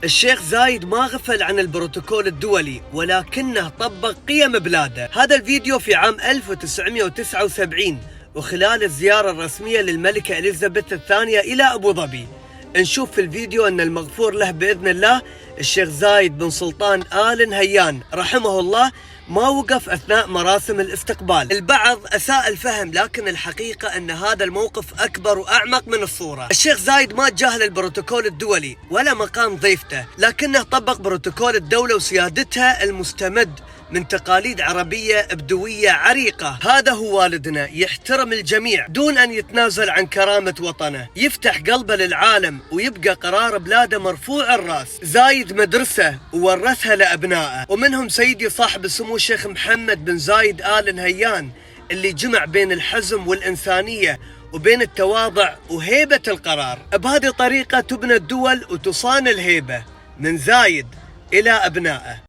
الشيخ زايد ما غفل عن البروتوكول الدولي ولكنه طبق قيم بلاده. هذا الفيديو في عام 1979 وخلال الزيارة الرسمية للملكة إليزابيث الثانية إلى أبو ظبي. نشوف في الفيديو أن المغفور له بإذن الله الشيخ زايد بن سلطان آل نهيان رحمه الله ما وقف أثناء مراسم الاستقبال. البعض أساء الفهم، لكن الحقيقة أن هذا الموقف أكبر وأعمق من الصورة. الشيخ زايد ما تجاهل البروتوكول الدولي ولا مقام ضيفته، لكنه طبق بروتوكول الدولة وسيادتها المستمد من تقاليد عربية بدوية عريقة. هذا هو والدنا، يحترم الجميع دون أن يتنازل عن كرامة وطنه، يفتح قلبه للعالم ويبقى قرار بلاده مرفوع الرأس. زايد مدرسة وورثها لأبنائه، ومنهم سيدي صاحب السمو الشيخ محمد بن زايد آل نهيان اللي جمع بين الحزم والإنسانية وبين التواضع وهيبة القرار. بهذه الطريقة تبنى الدول وتصان الهيبة من زايد إلى أبنائه.